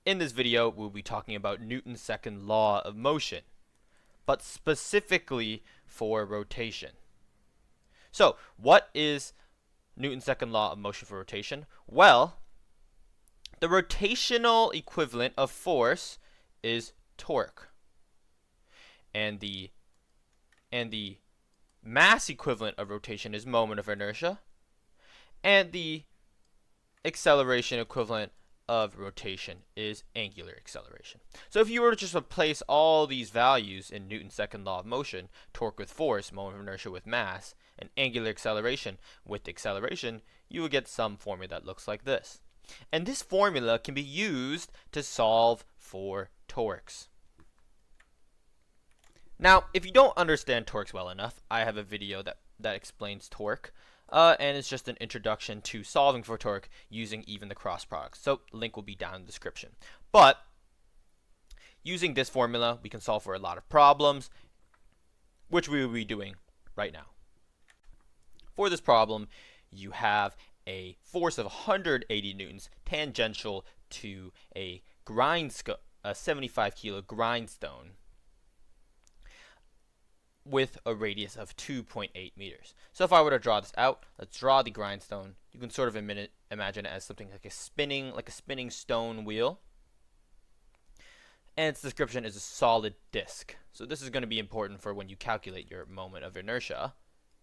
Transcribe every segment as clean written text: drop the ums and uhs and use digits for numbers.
In this video, we'll be talking about Newton's second law of motion, but specifically for rotation. So, what is Newton's second law of motion for rotation? Well, the rotational equivalent of force is torque. And the mass equivalent of rotation is moment of inertia. And the acceleration equivalent of rotation is angular acceleration. So if you were to just replace all these values in Newton's second law of motion, torque with force, moment of inertia with mass, and angular acceleration with acceleration, you will get some formula that looks like this. And this formula can be used to solve for torques. Now, if you don't understand torques well enough, I have a video that explains torque. And it's just an introduction to solving for torque using even the cross products. So link will be down in the description. But using this formula, we can solve for a lot of problems, which we will be doing right now. For this problem, you have a force of 180 newtons tangential to a 75 kilo grindstone with a radius of 2.8 meters. So if I were to draw this out, let's draw the grindstone. You can sort of imagine it as something like a spinning stone wheel. And its description is a solid disc. So this is going to be important for when you calculate your moment of inertia.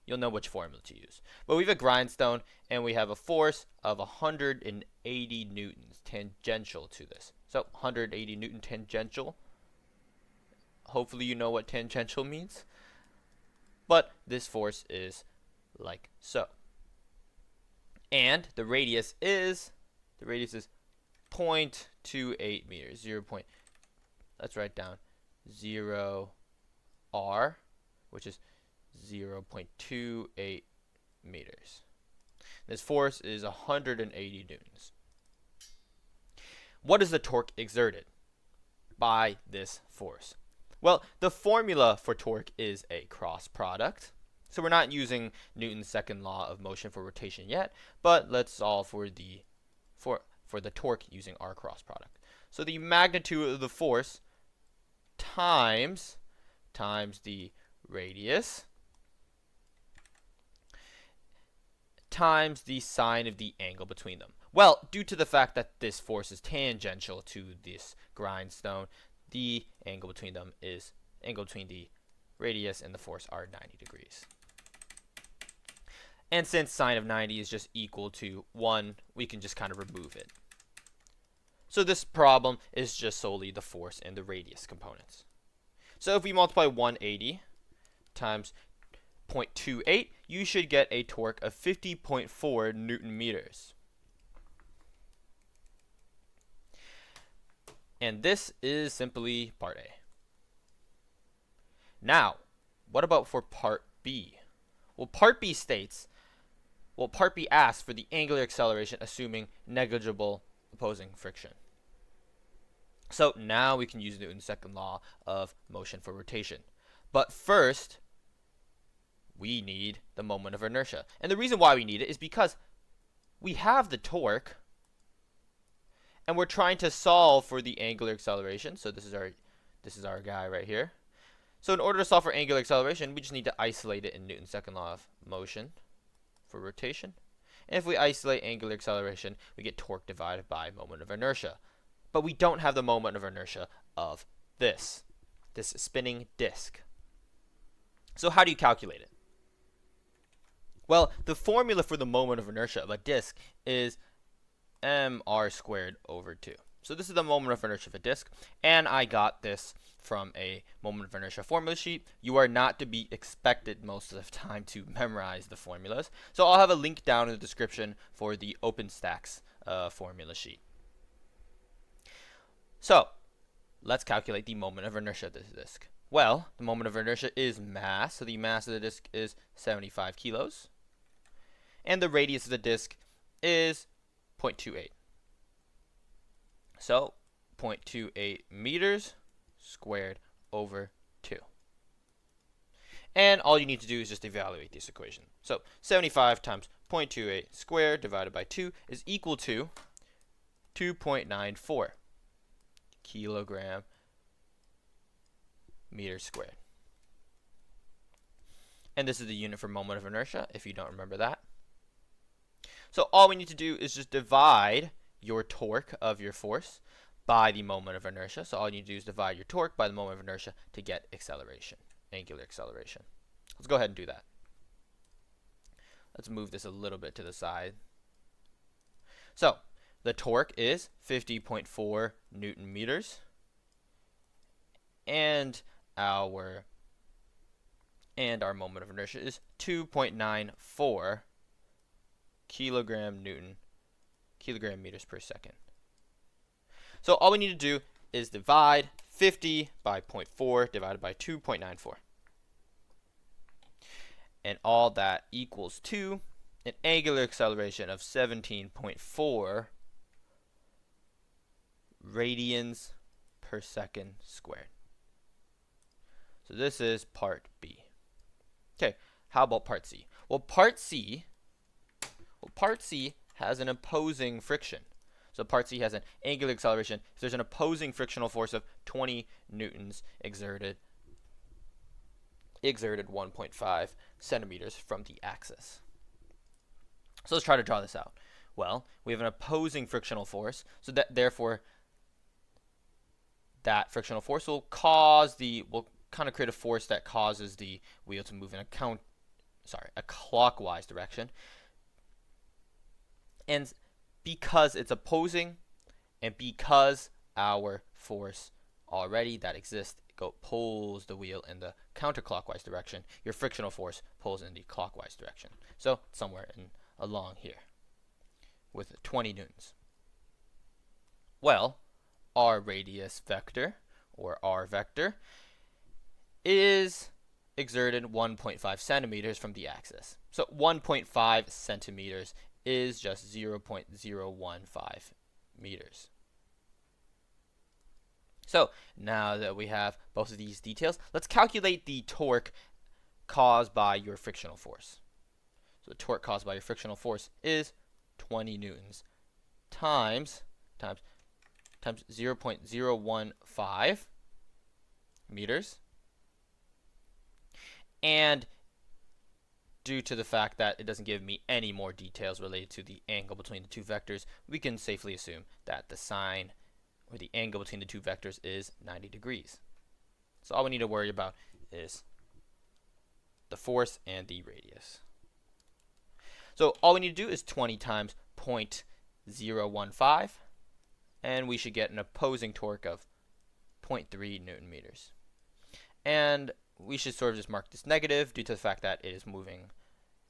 You'll know which formula to use. But we have a grindstone, and we have a force of 180 newtons tangential to this. So 180 newton tangential. Hopefully you know what tangential means. But this force is like so. And the radius is 0.28 meters. Let's write down 0 r, which is 0.28 meters. This force is 180 newtons. What is the torque exerted by this force? Well, the formula for torque is a cross product. So we're not using Newton's second law of motion for rotation yet, but let's solve for the torque using our cross product. So the magnitude of the force times the radius times the sine of the angle between them. Well, due to the fact that this force is tangential to this grindstone, the angle between the radius and the force are 90 degrees. And since sine of 90 is just equal to 1, we can just kind of remove it. So this problem is just solely the force and the radius components. So if we multiply 180 times 0.28, you should get a torque of 50.4 Newton meters. And this is simply part A. Now, what about for part B? Well, part B asks for the angular acceleration assuming negligible opposing friction. So now we can use Newton's second law of motion for rotation. But first, we need the moment of inertia. And the reason why we need it is because we have the torque, and we're trying to solve for the angular acceleration. So this is our guy right here. So in order to solve for angular acceleration, we just need to isolate it in Newton's second law of motion for rotation. And if we isolate angular acceleration, we get torque divided by moment of inertia. But we don't have the moment of inertia of this spinning disc. So how do you calculate it? Well, the formula for the moment of inertia of a disc is mr squared over 2. So this is the moment of inertia of a disc, and I got this from a moment of inertia formula sheet. You are not to be expected most of the time to memorize the formulas, so I'll have a link down in the description for the OpenStax formula sheet. So let's calculate the moment of inertia of this disc. Well, the moment of inertia is mass, so the mass of the disc is 75 kilos, and the radius of the disc is 0.28. So 0.28 meters squared over 2. And all you need to do is just evaluate this equation. So 75 times 0.28 squared divided by 2 is equal to 2.94. kilogram meters squared. And this is the unit for moment of inertia, if you don't remember that. So all we need to do is just divide your torque of your force by the moment of inertia. So all you need to do is divide your torque by the moment of inertia to get acceleration, angular acceleration. Let's go ahead and do that. Let's move this a little bit to the side. So the torque is 50.4 Newton meters, and our moment of inertia is 2.94 kilogram meters per second. So all we need to do is divide 50 by 0.4 divided by 2.94. And all that equals to an angular acceleration of 17.4 radians per second squared. So this is part B. Okay, how about part C? Well, part C has an opposing friction. So part C has an angular acceleration. If there's an opposing frictional force of 20 newtons exerted 1.5 centimeters from the axis. So let's try to draw this out. Well, we have an opposing frictional force, so that therefore that frictional force will kind of create a force that causes the wheel to move in a clockwise direction. And because it's opposing, and because our force already that exists pulls the wheel in the counterclockwise direction, your frictional force pulls in the clockwise direction. So somewhere along here with 20 newtons. Well, our radius vector, or r vector, is exerted 1.5 centimeters from the axis. So 1.5 centimeters is just 0.015 meters. So now that we have both of these details, let's calculate the torque caused by your frictional force. So the torque caused by your frictional force is 20 newtons times 0.015 meters. And due to the fact that it doesn't give me any more details related to the angle between the two vectors, we can safely assume that the sine or the angle between the two vectors is 90 degrees. So all we need to worry about is the force and the radius. So all we need to do is 20 times 0.015, and we should get an opposing torque of 0.3 Newton meters. And we should sort of just mark this negative due to the fact that it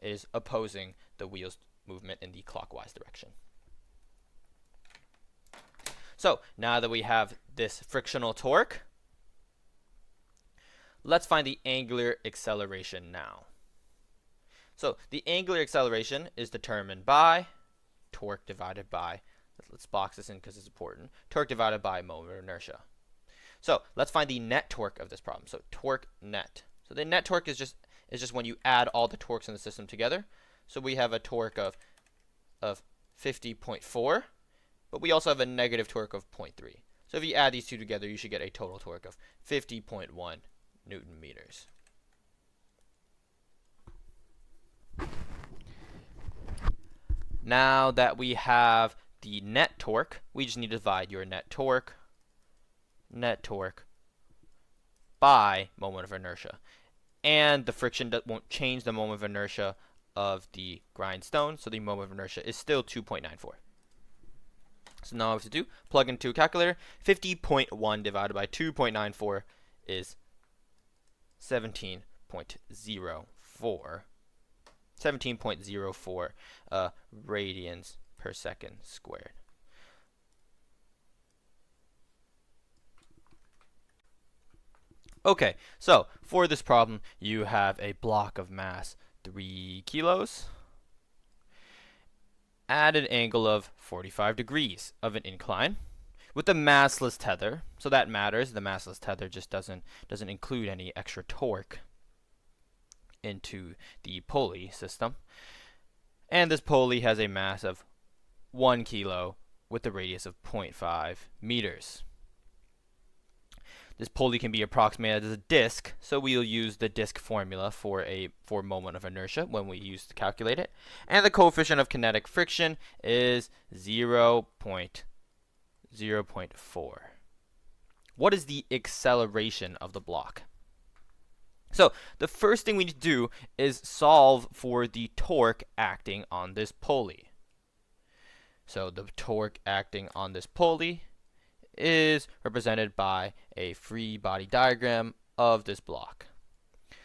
is opposing the wheel's movement in the clockwise direction. So now that we have this frictional torque, let's find the angular acceleration now. So the angular acceleration is determined by torque divided by, let's box this in because it's important, torque divided by moment of inertia. So let's find the net torque of this problem. So torque net. So the net torque is just when you add all the torques in the system together. So we have a torque of 50.4, but we also have a negative torque of 0.3. So if you add these two together, you should get a total torque of 50.1 Newton meters. Now that we have the net torque, we just need to divide your net torque by moment of inertia. And the friction won't change the moment of inertia of the grindstone, so the moment of inertia is still 2.94. So now all we have to do, plug into a calculator. 50.1 divided by 2.94 is 17.04 radians per second squared. Okay, so for this problem, you have a block of mass 3 kilos at an angle of 45 degrees of an incline with a massless tether. So that matters. The massless tether just doesn't include any extra torque into the pulley system. And this pulley has a mass of 1 kilo with a radius of 0.5 meters. This pulley can be approximated as a disk, so we'll use the disk formula for moment of inertia when we use to calculate it. And the coefficient of kinetic friction is 0.4. What is the acceleration of the block? So the first thing we need to do is solve for the torque acting on this pulley. So the torque acting on this pulley is represented by a free body diagram of this block.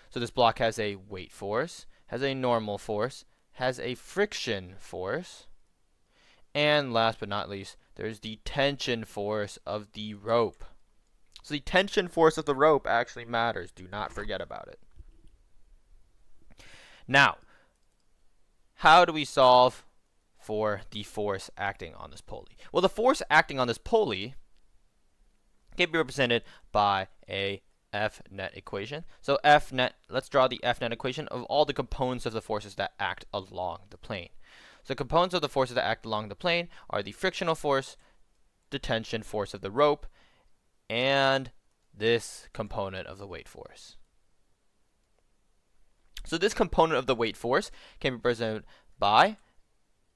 So this block has a weight force, has a normal force, has a friction force, and last but not least, there's the tension force of the rope. So the tension force of the rope actually matters. Do not forget about it. Now, how do we solve for the force acting on this pulley? Well, the force acting on this pulley can be represented by a F net equation. So F net, let's draw the F net equation of all the components of the forces that act along the plane. So the components of the forces that act along the plane are the frictional force, the tension force of the rope, and this component of the weight force. So this component of the weight force can be represented by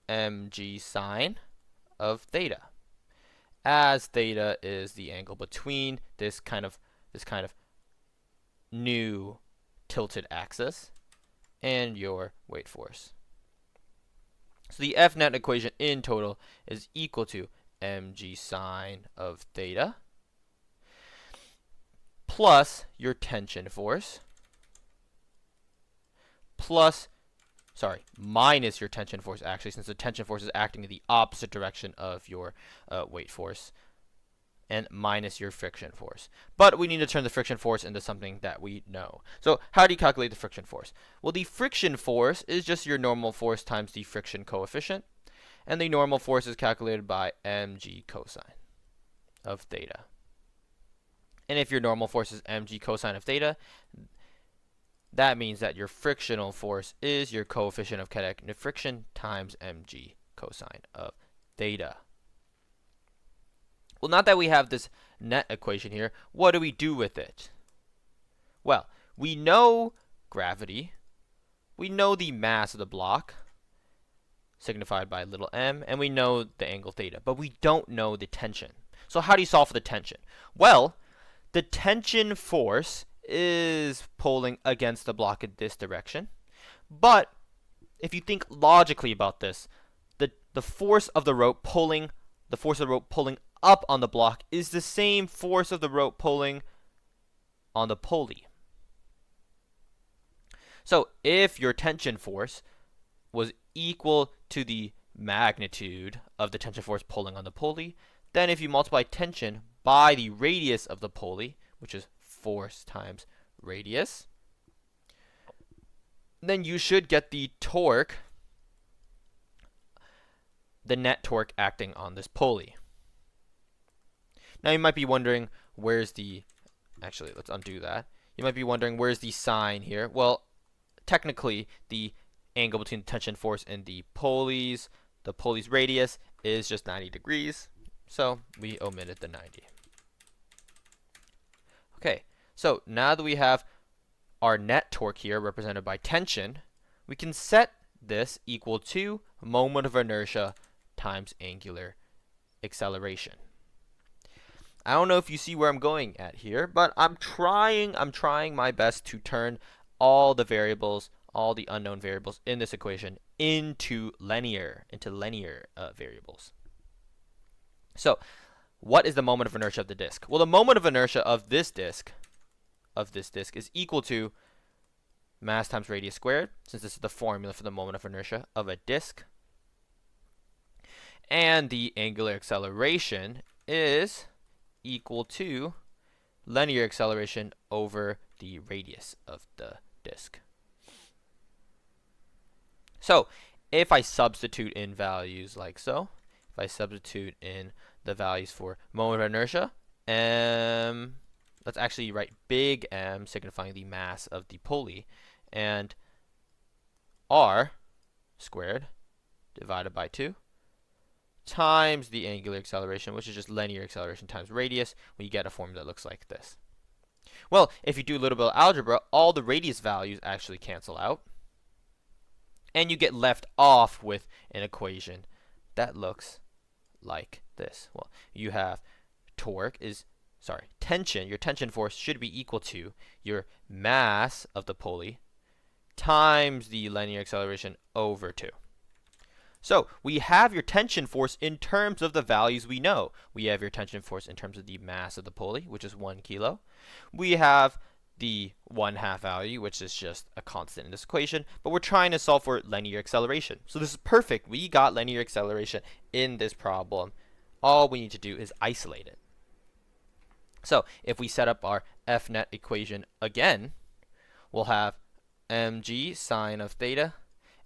mg sine of theta, as theta is the angle between this kind of new tilted axis and your weight force. So the F net equation in total is equal to mg sine of theta plus your tension force minus your tension force, actually, since the tension force is acting in the opposite direction of your weight force, and minus your friction force. But we need to turn the friction force into something that we know. So how do you calculate the friction force? Well, the friction force is just your normal force times the friction coefficient, and the normal force is calculated by mg cosine of theta. And if your normal force is mg cosine of theta, that means that your frictional force is your coefficient of kinetic friction times mg cosine of theta. Well, now that we have this net equation here, what do we do with it? Well, we know gravity, we know the mass of the block, signified by little m, and we know the angle theta, but we don't know the tension. So how do you solve for the tension? Well, the tension force is pulling against the block in this direction, but if you think logically about this, the force of the rope pulling up on the block is the same force of the rope pulling on the pulley. So if your tension force was equal to the magnitude of the tension force pulling on the pulley, then if you multiply tension by the radius of the pulley, which is force times radius, then you should get the torque, the net torque acting on this pulley. Now you might be wondering, where's the, actually let's undo that. You might be wondering, where's the sign here? Well, technically the angle between the tension force and the pulley's radius is just 90 degrees, so we omitted the 90. Okay, so now that we have our net torque here represented by tension, we can set this equal to moment of inertia times angular acceleration. I don't know if you see where I'm going at here, but I'm trying my best to turn all the variables, all the unknown variables in this equation into linear variables. So, what is the moment of inertia of the disk? Well, the moment of inertia of this disk is equal to mass times radius squared, since this is the formula for the moment of inertia of a disk. And the angular acceleration is equal to linear acceleration over the radius of the disk. So, if I substitute in values like so, if I substitute in the values for moment of inertia, let's actually write big M signifying the mass of the pulley, and R squared divided by 2 times the angular acceleration, which is just linear acceleration times radius, we get a formula that looks like this. Well, if you do a little bit of algebra, all the radius values actually cancel out, and you get left off with an equation that looks like this. Well, you have tension, your tension force should be equal to your mass of the pulley times the linear acceleration over 2. So we have your tension force in terms of the values we know. We have your tension force in terms of the mass of the pulley, which is 1 kilo. We have the 1/2 value, which is just a constant in this equation, but we're trying to solve for linear acceleration. So this is perfect. We got linear acceleration in this problem. All we need to do is isolate it. So if we set up our F net equation again, we'll have mg sine of theta,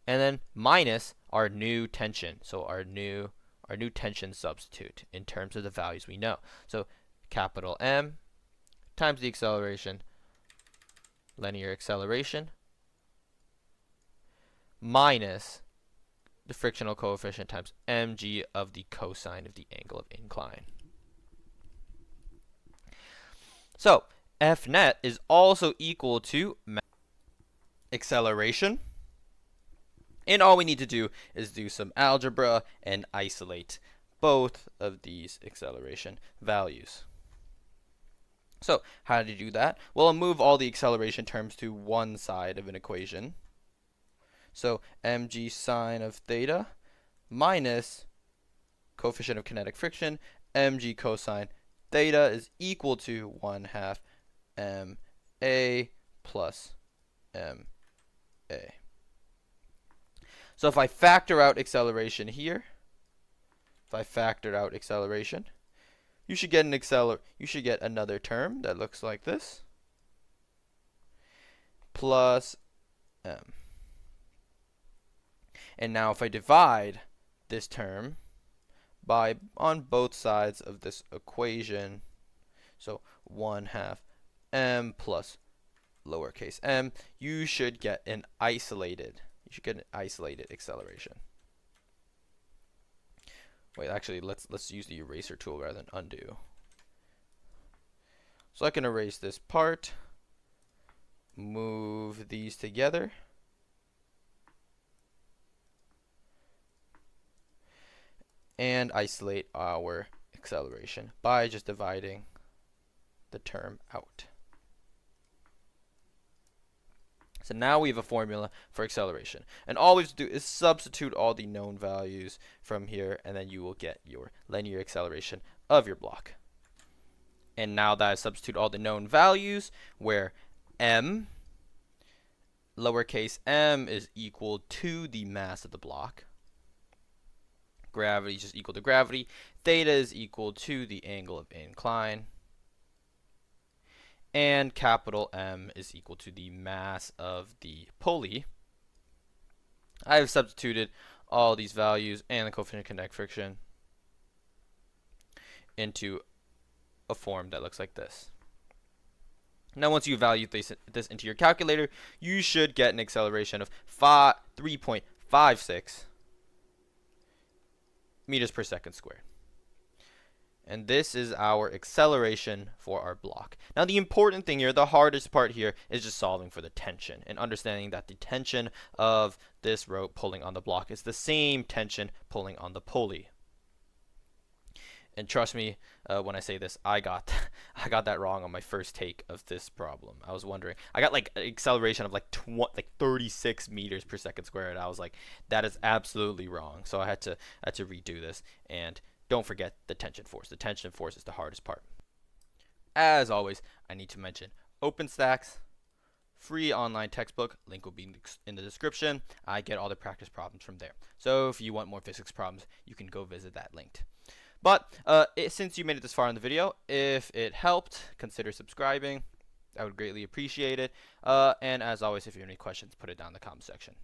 and then minus our new tension. So our new tension substitute in terms of the values we know. So capital M times the acceleration, linear acceleration, minus the frictional coefficient times mg of the cosine of the angle of incline. So F net is also equal to acceleration. And all we need to do is do some algebra and isolate both of these acceleration values. So how do you do that? Well, I'll move all the acceleration terms to one side of an equation. So mg sine of theta minus coefficient of kinetic friction, mg cosine theta is equal to 1/2 ma plus ma. So if I factor out acceleration here, you should get another term that looks like this, plus m. And now if I divide this term on both sides of this equation, so 1/2 m plus lowercase m, you should get an isolated acceleration. Wait, actually, let's use the eraser tool rather than undo. So I can erase this part, move these together, and isolate our acceleration by just dividing the term out. So now we have a formula for acceleration. And all we have to do is substitute all the known values from here, and then you will get your linear acceleration of your block. And now that I substitute all the known values, where m, lowercase m, is equal to the mass of the block, gravity is just equal to gravity, theta is equal to the angle of incline, and capital M is equal to the mass of the pulley. I have substituted all these values and the coefficient of kinetic friction into a form that looks like this. Now once you value this into your calculator, you should get an acceleration of 3.56 meters per second squared. And this is our acceleration for our block. Now the important thing here, the hardest part here, is just solving for the tension and understanding that the tension of this rope pulling on the block is the same tension pulling on the pulley. And trust me, when I say this, I got that wrong on my first take of this problem. I was wondering, I got like an acceleration of like 36 meters per second squared. I was like, that is absolutely wrong. So I had to redo this. And don't forget the tension force. The tension force is the hardest part. As always, I need to mention OpenStax, free online textbook. Link will be in the description. I get all the practice problems from there. So if you want more physics problems, you can go visit that link. But since you made it this far in the video, if it helped, consider subscribing. I would greatly appreciate it. And as always, if you have any questions, put it down in the comment section.